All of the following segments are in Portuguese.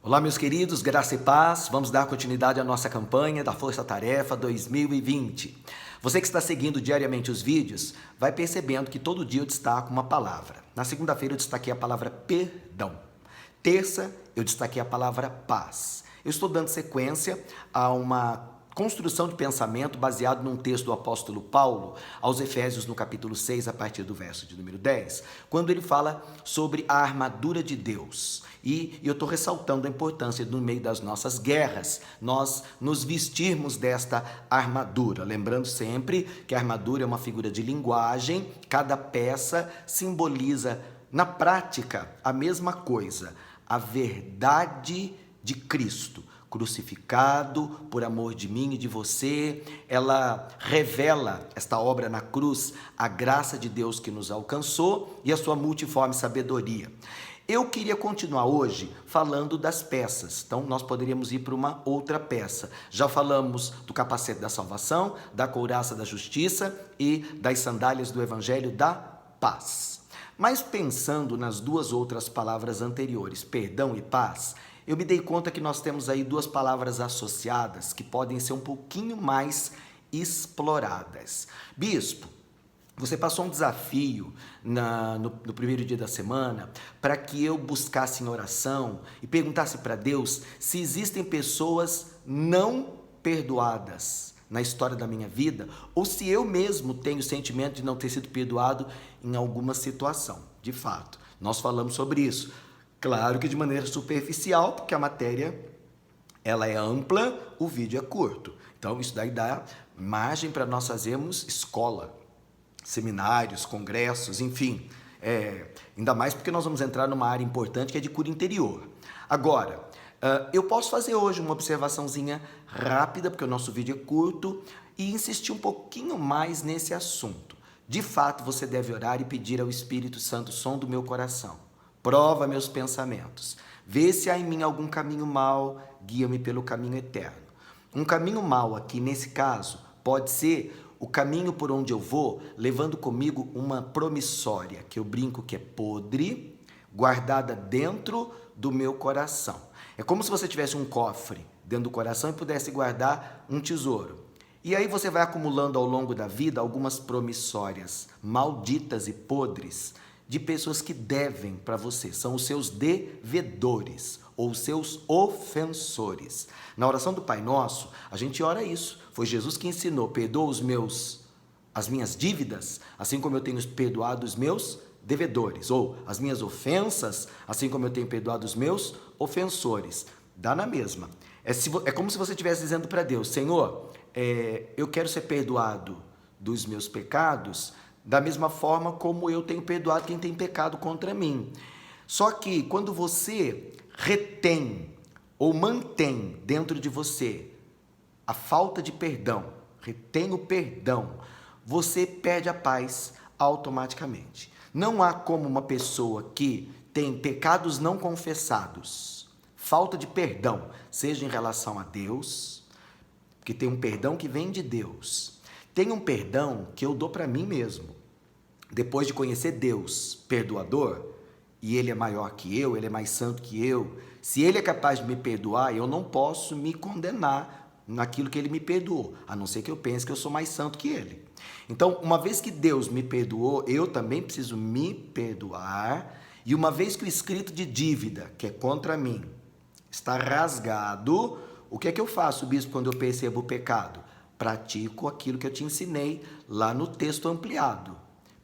Olá, meus queridos, graça e paz. Vamos dar continuidade à nossa campanha da Força Tarefa 2020. Você que está seguindo diariamente os vídeos, vai percebendo que todo dia eu destaco uma palavra. Na segunda-feira eu destaquei a palavra perdão. Terça, eu destaquei a palavra paz. Eu estou dando sequência a uma construção de pensamento baseado num texto do apóstolo Paulo, aos Efésios, no capítulo 6, a partir do verso de número 10, quando ele fala sobre a armadura de Deus. E eu estou ressaltando a importância, no meio das nossas guerras, nós nos vestirmos desta armadura. Lembrando sempre que a armadura é uma figura de linguagem, cada peça simboliza, na prática, a mesma coisa, a verdade de Cristo, crucificado por amor de mim e de você. Ela revela, esta obra na cruz, a graça de Deus que nos alcançou e a sua multiforme sabedoria. Eu queria continuar hoje falando das peças, então nós poderíamos ir para uma outra peça. Já falamos do capacete da salvação, da couraça da justiça e das sandálias do evangelho da paz. Mas pensando nas duas outras palavras anteriores, perdão e paz, eu me dei conta que nós temos aí duas palavras associadas que podem ser um pouquinho mais exploradas. Bispo, você passou um desafio no primeiro dia da semana para que eu buscasse em oração e perguntasse para Deus se existem pessoas não perdoadas na história da minha vida ou se eu mesmo tenho o sentimento de não ter sido perdoado em alguma situação. De fato, nós falamos sobre isso. Claro que de maneira superficial, porque a matéria ela é ampla, o vídeo é curto. Então isso daí dá margem para nós fazermos escola, seminários, congressos, enfim. Ainda mais porque nós vamos entrar numa área importante que é de cura interior. Agora, eu posso fazer hoje uma observaçãozinha rápida, porque o nosso vídeo é curto, e insistir um pouquinho mais nesse assunto. De fato, você deve orar e pedir ao Espírito Santo som do meu coração. Prova meus pensamentos. Vê se há em mim algum caminho mau, guia-me pelo caminho eterno. Um caminho mau aqui, nesse caso, pode ser o caminho por onde eu vou, levando comigo uma promissória, que eu brinco que é podre, guardada dentro do meu coração. É como se você tivesse um cofre dentro do coração e pudesse guardar um tesouro. E aí você vai acumulando ao longo da vida algumas promissórias malditas e podres de pessoas que devem para você, são os seus devedores ou os seus ofensores. Na oração do Pai Nosso, a gente ora isso. Foi Jesus que ensinou: perdoa as minhas dívidas, assim como eu tenho perdoado os meus devedores, ou as minhas ofensas, assim como eu tenho perdoado os meus ofensores. Dá na mesma. É como se você estivesse dizendo para Deus: Senhor, eu quero ser perdoado dos meus pecados, da mesma forma como eu tenho perdoado quem tem pecado contra mim. Só que quando você retém ou mantém dentro de você a falta de perdão, retém o perdão, você perde a paz automaticamente. Não há como uma pessoa que tem pecados não confessados, falta de perdão, seja em relação a Deus, porque tem um perdão que vem de Deus, tem um perdão que eu dou para mim mesmo. Depois de conhecer Deus perdoador, e Ele é maior que eu, Ele é mais santo que eu, se Ele é capaz de me perdoar, eu não posso me condenar naquilo que Ele me perdoou, a não ser que eu pense que eu sou mais santo que Ele. Então, uma vez que Deus me perdoou, eu também preciso me perdoar, e uma vez que o escrito de dívida, que é contra mim, está rasgado, o que é que eu faço, bispo, quando eu percebo o pecado? Pratico aquilo que eu te ensinei lá no texto ampliado.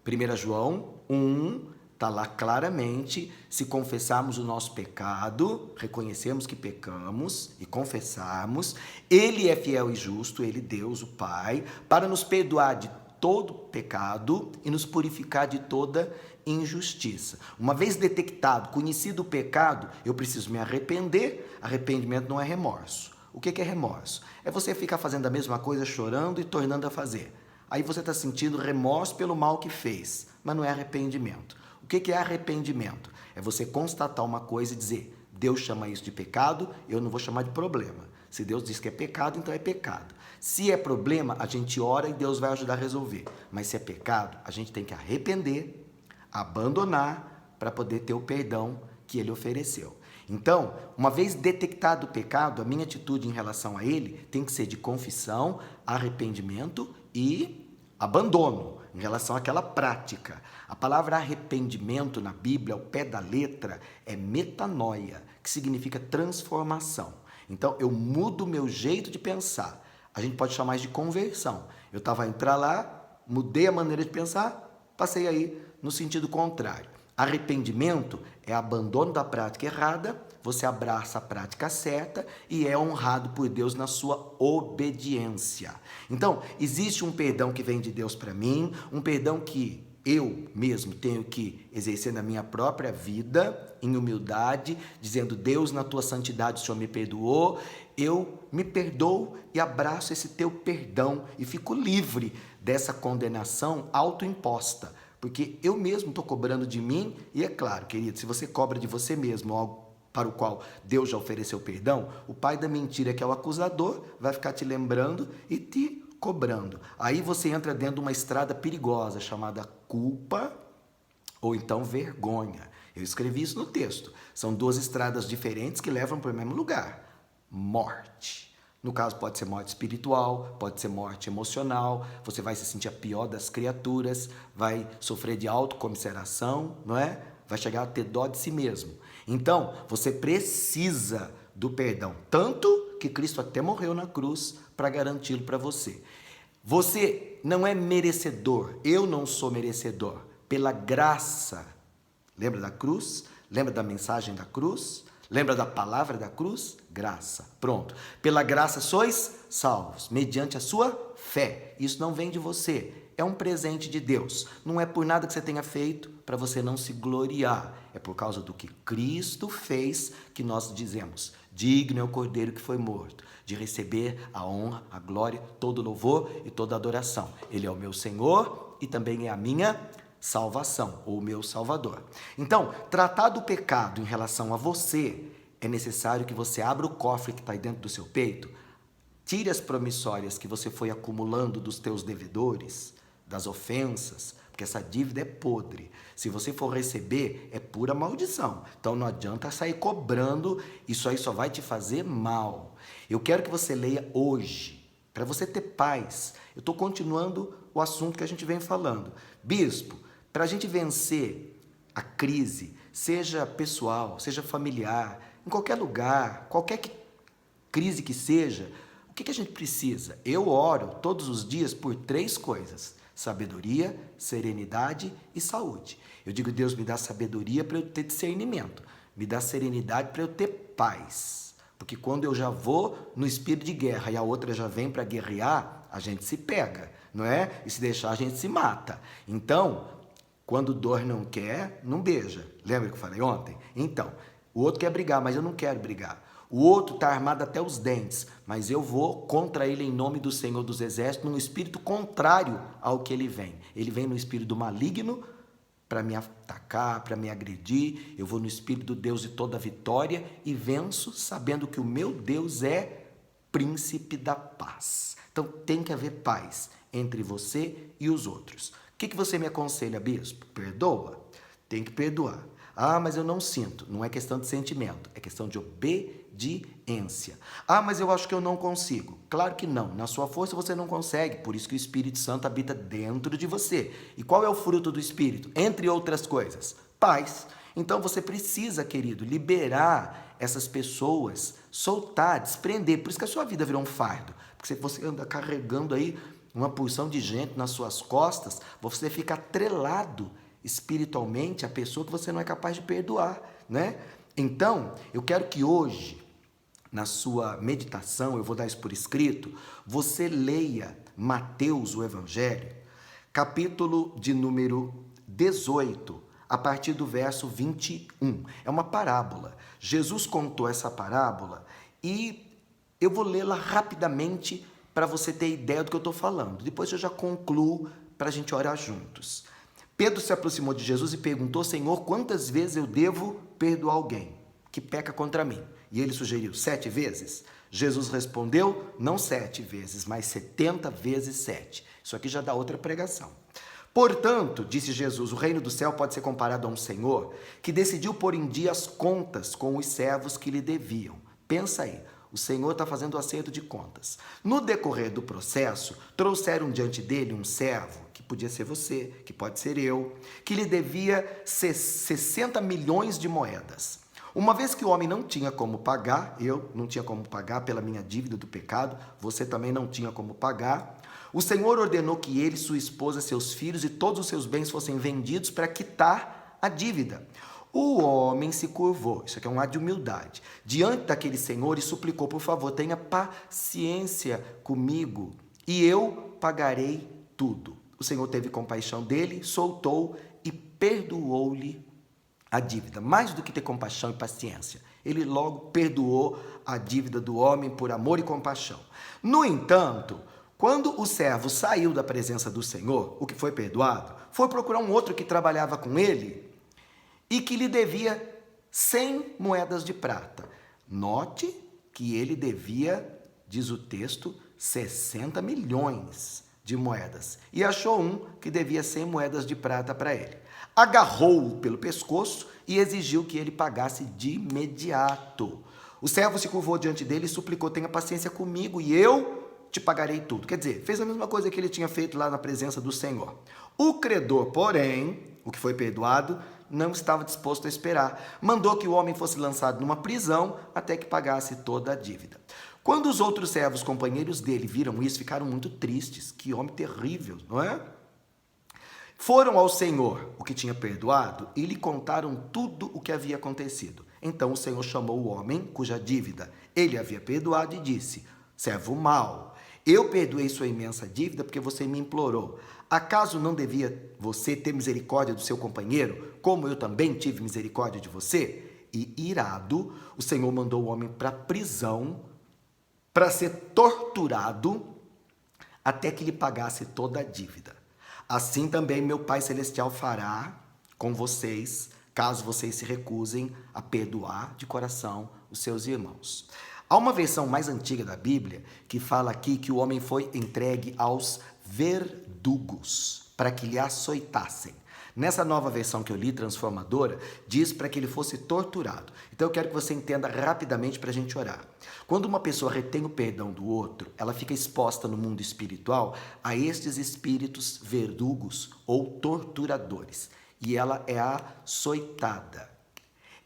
1 João 1, está lá claramente: se confessarmos o nosso pecado, reconhecermos que pecamos e confessarmos, Ele é fiel e justo, Ele, Deus, o Pai, para nos perdoar de todo pecado e nos purificar de toda injustiça. Uma vez detectado, conhecido o pecado, eu preciso me arrepender. Arrependimento não é remorso. O que é remorso? É você ficar fazendo a mesma coisa, chorando e tornando a fazer. Aí você está sentindo remorso pelo mal que fez, mas não é arrependimento. O que é arrependimento? É você constatar uma coisa e dizer: Deus chama isso de pecado, eu não vou chamar de problema. Se Deus diz que é pecado, então é pecado. Se é problema, a gente ora e Deus vai ajudar a resolver. Mas se é pecado, a gente tem que arrepender, abandonar, para poder ter o perdão que Ele ofereceu. Então, uma vez detectado o pecado, a minha atitude em relação a ele tem que ser de confissão, arrependimento e abandono em relação àquela prática. A palavra arrependimento na Bíblia, ao pé da letra, é metanoia, que significa transformação. Então, eu mudo o meu jeito de pensar. A gente pode chamar isso de conversão. Eu estava indo para lá, mudei a maneira de pensar, passei aí no sentido contrário. Arrependimento é abandono da prática errada, você abraça a prática certa e é honrado por Deus na sua obediência. Então, existe um perdão que vem de Deus para mim, um perdão que eu mesmo tenho que exercer na minha própria vida, em humildade, dizendo: Deus, na tua santidade, o Senhor me perdoou, eu me perdoo e abraço esse teu perdão e fico livre dessa condenação autoimposta, porque eu mesmo estou cobrando de mim. E é claro, querido, se você cobra de você mesmo algo para o qual Deus já ofereceu perdão, o pai da mentira, que é o acusador, vai ficar te lembrando e te cobrando. Aí você entra dentro de uma estrada perigosa chamada culpa ou então vergonha. Eu escrevi isso no texto. São duas estradas diferentes que levam para o mesmo lugar. Morte. No caso, pode ser morte espiritual, pode ser morte emocional, você vai se sentir a pior das criaturas, vai sofrer de autocomiseração, não é? Vai chegar a ter dó de si mesmo. Então, você precisa do perdão, tanto que Cristo até morreu na cruz para garanti-lo para você. Você não é merecedor, eu não sou merecedor. Pela graça, lembra da cruz? Lembra da mensagem da cruz? Lembra da palavra da cruz? Graça. Pronto. Pela graça sois salvos, mediante a sua fé. Isso não vem de você, é um presente de Deus. Não é por nada que você tenha feito para você não se gloriar. É por causa do que Cristo fez que nós dizemos: digno é o Cordeiro que foi morto, de receber a honra, a glória, todo o louvor e toda a adoração. Ele é o meu Senhor e também é a minha salvação, ou o meu Salvador. Então, tratar do pecado em relação a você, é necessário que você abra o cofre que está aí dentro do seu peito, tire as promissórias que você foi acumulando dos teus devedores, das ofensas, porque essa dívida é podre. Se você for receber, é pura maldição. Então não adianta sair cobrando, isso aí só vai te fazer mal. Eu quero que você leia hoje, para você ter paz. Eu estou continuando o assunto que a gente vem falando. Bispo, para a gente vencer a crise, seja pessoal, seja familiar, em qualquer lugar, qualquer crise que seja, o que a gente precisa? Eu oro todos os dias por 3 coisas: sabedoria, serenidade e saúde. Eu digo: Deus, me dá sabedoria para eu ter discernimento, me dá serenidade para eu ter paz. Porque quando eu já vou no espírito de guerra e a outra já vem para guerrear, a gente se pega, não é? E se deixar, a gente se mata. Então, quando dor não quer, não beija. Lembra que eu falei ontem? Então, o outro quer brigar, mas eu não quero brigar. O outro está armado até os dentes, mas eu vou contra ele em nome do Senhor dos Exércitos, num espírito contrário ao que ele vem. Ele vem no espírito do maligno para me atacar, para me agredir. Eu vou no espírito do Deus de toda vitória e venço, sabendo que o meu Deus é príncipe da paz. Então tem que haver paz entre você e os outros. O que você me aconselha, bispo? Perdoa? Tem que perdoar. Ah, mas eu não sinto. Não é questão de sentimento, é questão de obediência. Ah, mas eu acho que eu não consigo. Claro que não. Na sua força você não consegue. Por isso que o Espírito Santo habita dentro de você. E qual é o fruto do Espírito? Entre outras coisas, paz. Então você precisa, querido, liberar essas pessoas, soltar, desprender. Por isso que a sua vida virou um fardo. Porque você anda carregando aí uma porção de gente nas suas costas, você fica atrelado espiritualmente a pessoa que você não é capaz de perdoar, né? Então, eu quero que hoje, na sua meditação, eu vou dar isso por escrito, você leia Mateus, o Evangelho, capítulo de número 18, a partir do verso 21. É uma parábola. Jesus contou essa parábola e eu vou lê-la rapidamente para você ter ideia do que eu estou falando. Depois eu já concluo para a gente orar juntos. Pedro se aproximou de Jesus e perguntou: Senhor, quantas vezes eu devo perdoar alguém que peca contra mim? E ele sugeriu 7 vezes. Jesus respondeu: não 7 vezes, mas 70 vezes 7. Isso aqui já dá outra pregação. Portanto, disse Jesus, o reino do céu pode ser comparado a um senhor que decidiu pôr em dia as contas com os servos que lhe deviam. Pensa aí, o senhor está fazendo o acerto de contas. No decorrer do processo, trouxeram diante dele um servo, que podia ser você, que pode ser eu, que lhe devia 60 milhões de moedas. Uma vez que o homem não tinha como pagar, eu não tinha como pagar pela minha dívida do pecado, você também não tinha como pagar, o Senhor ordenou que ele, sua esposa, seus filhos e todos os seus bens fossem vendidos para quitar a dívida. O homem se curvou, isso aqui é um ato de humildade, diante daquele Senhor e suplicou, por favor, tenha paciência comigo e eu pagarei tudo. O Senhor teve compaixão dele, soltou e perdoou-lhe a dívida. Mais do que ter compaixão e paciência, ele logo perdoou a dívida do homem por amor e compaixão. No entanto, quando o servo saiu da presença do Senhor, o que foi perdoado, foi procurar um outro que trabalhava com ele e que lhe devia 100 moedas de prata. Note que ele devia, diz o texto, 60 milhões de moedas. E achou um que devia 100 moedas de prata para ele. Agarrou-o pelo pescoço e exigiu que ele pagasse de imediato. O servo se curvou diante dele e suplicou, tenha paciência comigo e eu te pagarei tudo. Quer dizer, fez a mesma coisa que ele tinha feito lá na presença do Senhor. O credor, porém, o que foi perdoado, não estava disposto a esperar. Mandou que o homem fosse lançado numa prisão até que pagasse toda a dívida. Quando os outros servos, companheiros dele, viram isso, ficaram muito tristes. Que homem terrível, não é? Foram ao Senhor, o que tinha perdoado, e lhe contaram tudo o que havia acontecido. Então o Senhor chamou o homem, cuja dívida ele havia perdoado, e disse, servo mau, eu perdoei sua imensa dívida porque você me implorou. Acaso não devia você ter misericórdia do seu companheiro, como eu também tive misericórdia de você? E irado, o Senhor mandou o homem para a prisão, para ser torturado, até que lhe pagasse toda a dívida. Assim também meu Pai Celestial fará com vocês, caso vocês se recusem a perdoar de coração os seus irmãos. Há uma versão mais antiga da Bíblia que fala aqui que o homem foi entregue aos verdugos para que lhe açoitassem. Nessa nova versão que eu li, transformadora, diz para que ele fosse torturado. Então eu quero que você entenda rapidamente para a gente orar. Quando uma pessoa retém o perdão do outro, ela fica exposta no mundo espiritual a estes espíritos verdugos ou torturadores. E ela é açoitada.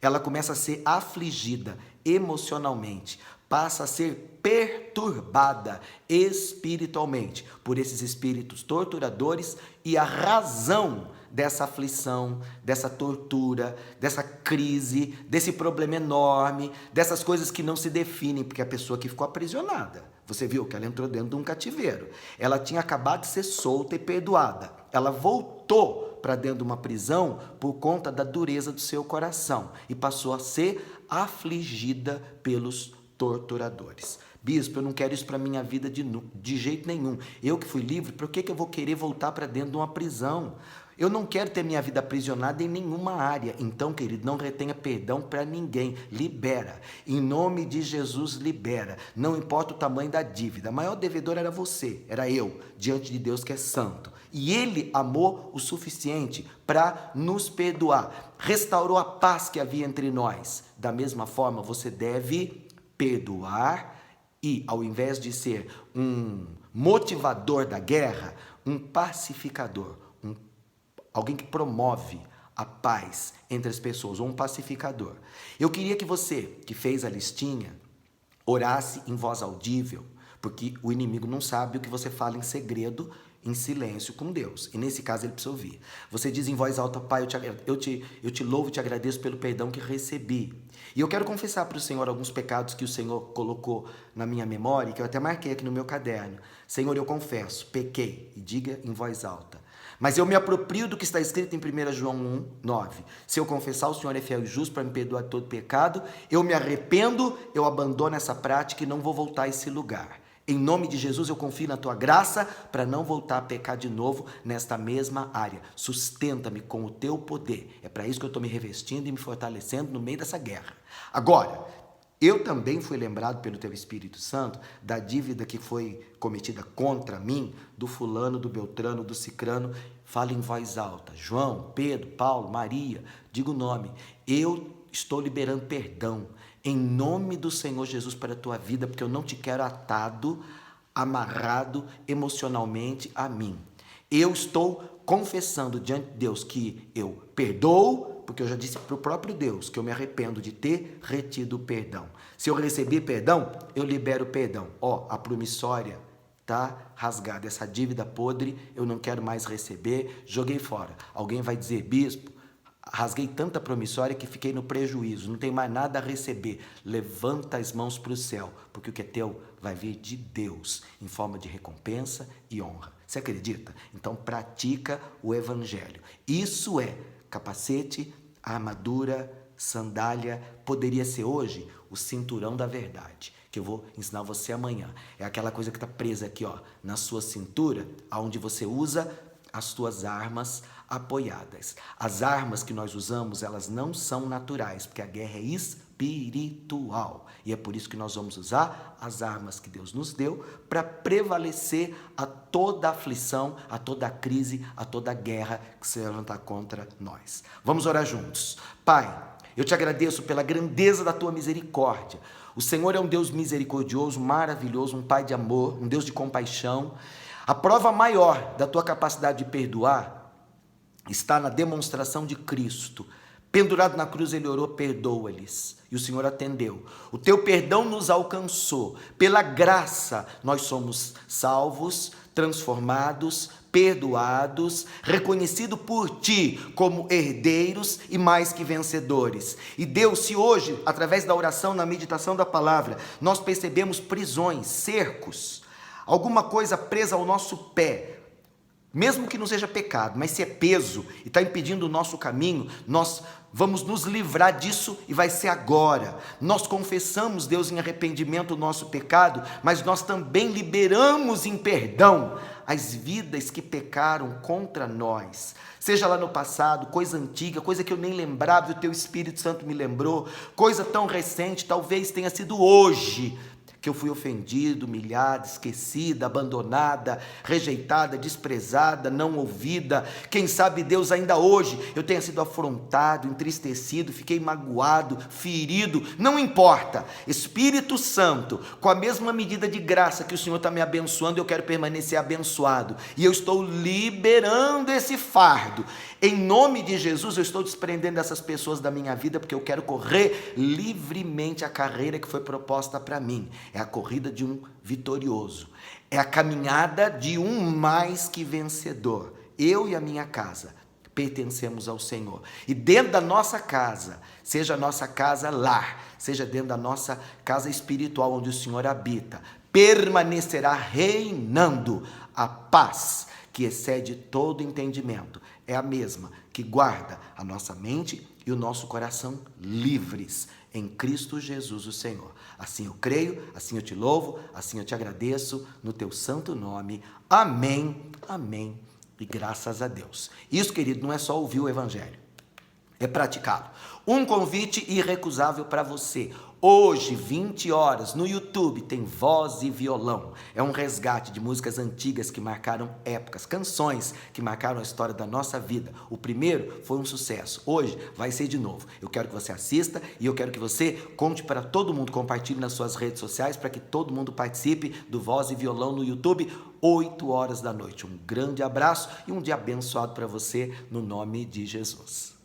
Ela começa a ser afligida emocionalmente, passa a ser perturbada espiritualmente por esses espíritos torturadores e a razão dessa aflição, dessa tortura, dessa crise, desse problema enorme, dessas coisas que não se definem, porque a pessoa que ficou aprisionada, você viu que ela entrou dentro de um cativeiro, ela tinha acabado de ser solta e perdoada, ela voltou para dentro de uma prisão por conta da dureza do seu coração e passou a ser afligida pelos torturadores. Bispo, eu não quero isso para a minha vida de jeito nenhum. Eu que fui livre, por que eu vou querer voltar para dentro de uma prisão? Eu não quero ter minha vida aprisionada em nenhuma área. Então, querido, não retenha perdão para ninguém. Libera. Em nome de Jesus, libera. Não importa o tamanho da dívida. O maior devedor era você, era eu, diante de Deus que é santo. E Ele amou o suficiente para nos perdoar. Restaurou a paz que havia entre nós. Da mesma forma, você deve perdoar e, ao invés de ser um motivador da guerra, um pacificador, alguém que promove a paz entre as pessoas, ou um pacificador. Eu queria que você, que fez a listinha, orasse em voz audível, porque o inimigo não sabe o que você fala em segredo, em silêncio com Deus. E nesse caso ele precisa ouvir. Você diz em voz alta, Pai, eu te louvo e te agradeço pelo perdão que recebi. E eu quero confessar para o Senhor alguns pecados que o Senhor colocou na minha memória, que eu até marquei aqui no meu caderno. Senhor, eu confesso, pequei. E diga em voz alta. Mas eu me aproprio do que está escrito em 1 João 1, 9. Se eu confessar, o Senhor é fiel e justo para me perdoar todo pecado. Eu me arrependo, eu abandono essa prática e não vou voltar a esse lugar. Em nome de Jesus, eu confio na tua graça para não voltar a pecar de novo nesta mesma área. Sustenta-me com o teu poder. É para isso que eu estou me revestindo e me fortalecendo no meio dessa guerra. Agora, Eu também fui lembrado pelo teu Espírito Santo da dívida que foi cometida contra mim, do fulano, do beltrano, do cicrano. Fala em voz alta. João, Pedro, Paulo, Maria, diga o nome. Eu estou liberando perdão em nome do Senhor Jesus para a tua vida, porque eu não te quero atado, amarrado emocionalmente a mim. Eu estou confessando diante de Deus que eu perdoo, porque eu já disse para o próprio Deus que eu me arrependo de ter retido o perdão. Se eu receber perdão, eu libero perdão. A promissória está rasgada, essa dívida podre eu não quero mais receber, joguei fora. Alguém vai dizer, bispo, rasguei tanta promissória que fiquei no prejuízo, não tenho mais nada a receber. Levanta as mãos para o céu, porque o que é teu vai vir de Deus, em forma de recompensa e honra. Você acredita? Então pratica o evangelho. Isso é capacete, armadura, sandália, poderia ser hoje o cinturão da verdade, que eu vou ensinar você amanhã. É aquela coisa que está presa aqui, na sua cintura, onde você usa as suas armas apoiadas. As armas que nós usamos, elas não são naturais, porque a guerra é espiritual. E é por isso que nós vamos usar as armas que Deus nos deu para prevalecer a toda aflição, a toda crise, a toda guerra que se levantar contra nós. Vamos orar juntos. Pai, eu te agradeço pela grandeza da tua misericórdia. O Senhor é um Deus misericordioso, maravilhoso, um Pai de amor, um Deus de compaixão. A prova maior da tua capacidade de perdoar está na demonstração de Cristo. Pendurado na cruz, ele orou, perdoa-lhes. E o Senhor atendeu. O teu perdão nos alcançou. Pela graça, nós somos salvos, transformados, perdoados, reconhecidos por ti como herdeiros e mais que vencedores. E Deus, se hoje, através da oração, na meditação da palavra, nós percebemos prisões, cercos, alguma coisa presa ao nosso pé, mesmo que não seja pecado, mas se é peso e está impedindo o nosso caminho, nós vamos nos livrar disso e vai ser agora. Nós confessamos, Deus, em arrependimento o nosso pecado, mas nós também liberamos em perdão as vidas que pecaram contra nós. Seja lá no passado, coisa antiga, coisa que eu nem lembrava e o teu Espírito Santo me lembrou, coisa tão recente, talvez tenha sido hoje, que eu fui ofendido, humilhada, esquecida, abandonada, rejeitada, desprezada, não ouvida. Quem sabe, Deus, ainda hoje eu tenha sido afrontado, entristecido, fiquei magoado, ferido, não importa. Espírito Santo, com a mesma medida de graça que o Senhor está me abençoando, eu quero permanecer abençoado. E eu estou liberando esse fardo. Em nome de Jesus, eu estou desprendendo essas pessoas da minha vida, porque eu quero correr livremente a carreira que foi proposta para mim. É a corrida de um vitorioso. É a caminhada de um mais que vencedor. Eu e a minha casa pertencemos ao Senhor. E dentro da nossa casa, seja a nossa casa lar, seja dentro da nossa casa espiritual onde o Senhor habita, permanecerá reinando a paz que excede todo entendimento. É a mesma que guarda a nossa mente e o nosso coração livres em Cristo Jesus, o Senhor. Assim eu creio, assim eu te louvo, assim eu te agradeço, no teu santo nome. Amém, amém e graças a Deus. Isso, querido, não é só ouvir o Evangelho, é praticá-lo. Um convite irrecusável para você. Hoje, 20 horas, no YouTube, tem Voz e Violão. É um resgate de músicas antigas que marcaram épocas, canções que marcaram a história da nossa vida. O primeiro foi um sucesso. Hoje vai ser de novo. Eu quero que você assista e eu quero que você conte para todo mundo, compartilhe nas suas redes sociais para que todo mundo participe do Voz e Violão no YouTube, 8 horas da noite. Um grande abraço e um dia abençoado para você, no nome de Jesus.